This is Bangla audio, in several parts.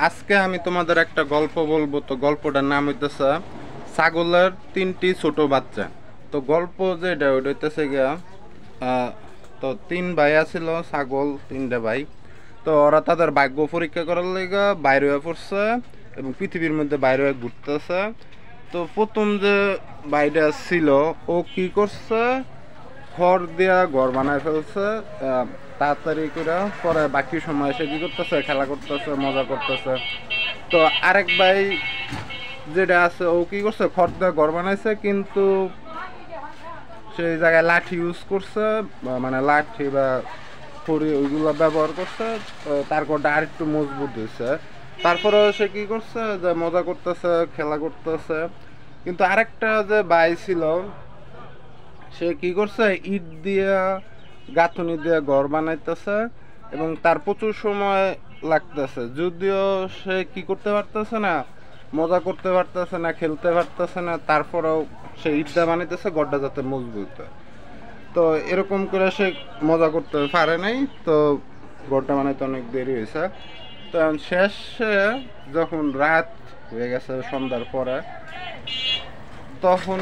আজকে আমি তোমাদের একটা গল্প বলবো। তো গল্পটার নাম হইতেছে ছাগলের তিনটি ছোট বাচ্চা। তো গল্প যেটা ওইটা হইতেছে গিয়া আহ, তো তিন ভাইয়া ছিল, ছাগল তিনটা ভাই। তো ওরা তাদের ভাগ্য পরীক্ষা করার লেগে বাইরে হয়ে পড়ছে এবং পৃথিবীর মধ্যে বাইরে হয়ে ঘুরতেছে। তো প্রথম যে ভাইটা ছিল, ও কি করছে, খড় দিয়া ঘর বানায় ফেলছে তাড়াতাড়ি করে। পরে বাকি সময় সে কি করতেছে, খেলা করতেছে, মজা করতেছে। তো আরেক ভাই যেটা আছে, ও কি করছে, খড় দিয়ে ঘর বানাইছে, কিন্তু সেই জায়গায় লাঠি ইউজ করছে, মানে লাঠি বা খড়ি ওইগুলো ব্যবহার করছে। তো তার ঘরটা আর একটু মজবুত হয়েছে। তারপরে সে কি করছে, যে মজা করতেছে, খেলা করতেছে। কিন্তু আরেকটা যে ভাই ছিল, সে কি করছে, ইট দিয়ে গাঁথনি দিয়ে ঘর বানাইতেছে এবং তার প্রচুর সময় লাগতেছে। যদিও সে কি করতে পারতেছে না, মজা করতে পারতেছে না, খেলতে পারতেছে না, তারপরেও সে ইট দিয়ে বানাইতেছে ঘরটা যাতে মজবুত হয়। তো এরকম করে সে মজা করতে পারে নাই। তো ঘরটা বানাইতে অনেক দেরি হয়েছে। তো এখন শেষে যখন রাত হয়ে গেছে, সন্ধ্যার পরে, তখন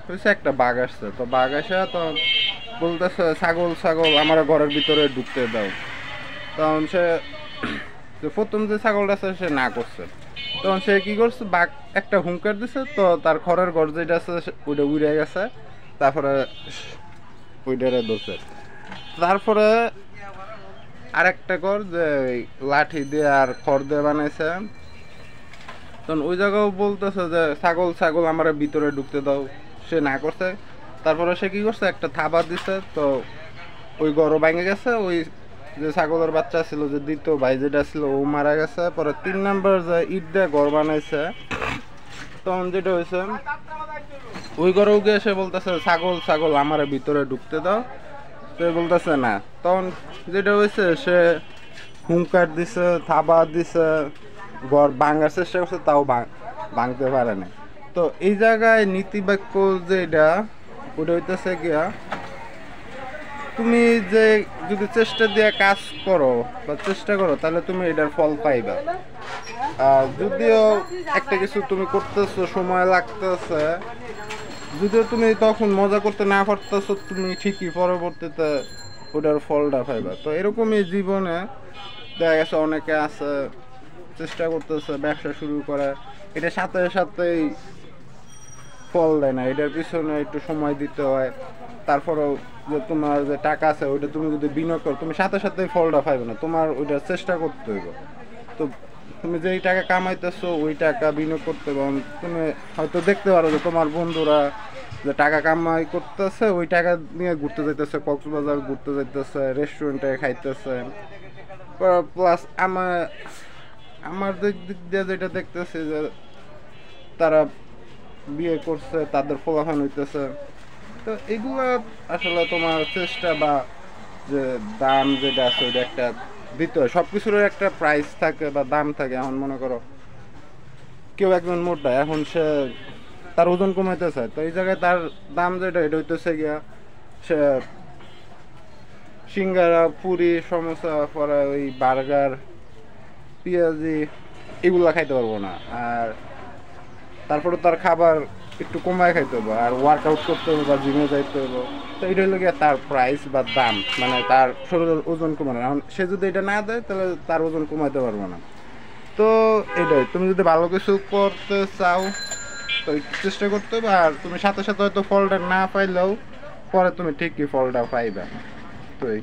হয়েছে একটা বাঘ আসছে। তো বাঘ আসে তো বলতেছে, ছাগল ছাগল আমার ঘরের ভিতরে ঢুকতে দাও। তখন সে যে প্রথম যে ছাগলটা আছে সে না করছে। তখন সে কি করছে, বাঘ একটা হুঙ্কার দিছে, তো তার খড়ের ঘর যেটা আছে ওইটা উড়ে গেছে। তারপরে ওইটারে ধরছে। তারপরে আরেকটা ঘর যে লাঠি দিয়ে আর খড় দিয়ে বানাইছে। তখন ওই জায়গাও বলতেছে যে ছাগল ছাগল আমার ভিতরে ঢুকতে দাও, সে না করছে। তারপরে সে কি করছে, একটা থাবা দিছে, তো ওই গরু ভেঙে গেছে। ওই যে ছাগলের বাচ্চা ছিল, যে দ্বিতীয় ভাই যেটা ছিল, ও মারা গেছে। পরে 3 নম্বর যে ইট দিয়ে ঘর বানাইছে, তখন যেটা হয়েছে, ওই গরু গিয়ে সে বলতেছে ছাগল ছাগল আমার ভিতরে ঢুকতে দাও, সে বলতেছে না। তখন যেটা হয়েছে, সে হুঙ্কার দিছে, থাবা দিছে, ঘর ভাঙার চেষ্টা করছে, তাও ভাঙতে পারে না। তো এই জায়গায় নীতিবাক্য যেটা, ওটা হইতেছে গিয়া, তুমি যে যদি চেষ্টা দিয়ে কাজ করো বা চেষ্টা করো, তাহলে তুমি এটার ফল পাইবা। যদিও একটা কিছু তুমি করতেছো, সময় লাগতেছে, যদিও তুমি তখন মজা করতে না পারতেছো, তুমি ঠিকই পরবর্তীতে ওটার ফলটা পাইবা। তো এরকমই জীবনে দেখা গেছে অনেকে আছে, চেষ্টা করতেছে ব্যবসা শুরু করে, এটা সাথে সাথেই ফল দেয় না, এটার পিছনে একটু সময় দিতে হয়। তারপরেও যে তোমার যে টাকা আছে, ওইটা তুমি যদি বিনিয়োগ করো, তুমি সাথে সাথে ফলটা পাইবে না, তোমার ওইটা চেষ্টা করতে হইব। তো তুমি যেই টাকা কামাইতেছো, ওই টাকা বিনিয়োগ করতে হবে। তুমি হয়তো দেখতে পারো যে তোমার বন্ধুরা যে টাকা কামাই করতেছে, ওই টাকা নিয়ে ঘুরতে যাইতেছে, কক্সবাজার ঘুরতে যাইতেছে, রেস্টুরেন্টে খাইতেছে। প্লাস আমার আমার দিক দিয়ে যেটা দেখতেছি, যে তারা বিয়ে করছে, তাদের ফলাফল হইতেছে। তো এগুলো আসলে তোমার চেষ্টা বা যে দাম যেটা আছে, ওইটা একটা দিতে হয়। সব কিছুর একটা প্রাইস থাকে বা দাম থাকে। এখন মনে করো কেউ একজন মোটা, এখন সে তার ওজন কমাইতে চায়, তো এই জায়গায় তার দাম যেটা, এটা হইতেছে গিয়া, সে সিঙ্গারা, পুরি, সমোসা, পরে ওই বার্গার, পেঁয়াজি, এগুলা খাইতে পারবো না। আর তারপরে তার খাবার একটু কমায় খাইতে হবে, আর ওয়ার্কআউট করতে হবে বা জিমে যাইতে হবে। তো এটা হলো গিয়ে তার প্রাইস বা দাম, মানে তার শরীরের ওজন কমানো। এখন সে যদি এটা না দেয়, তাহলে তার ওজন কমাইতে পারবো না। তো এটাই, তুমি যদি ভালো কিছু করতে চাও, তো একটু চেষ্টা করতে হবে। আর তুমি সাথে সাথে হয়তো ফলটা না পাইলেও পরে তুমি ঠিকই ফলটা পাইবে। তো এই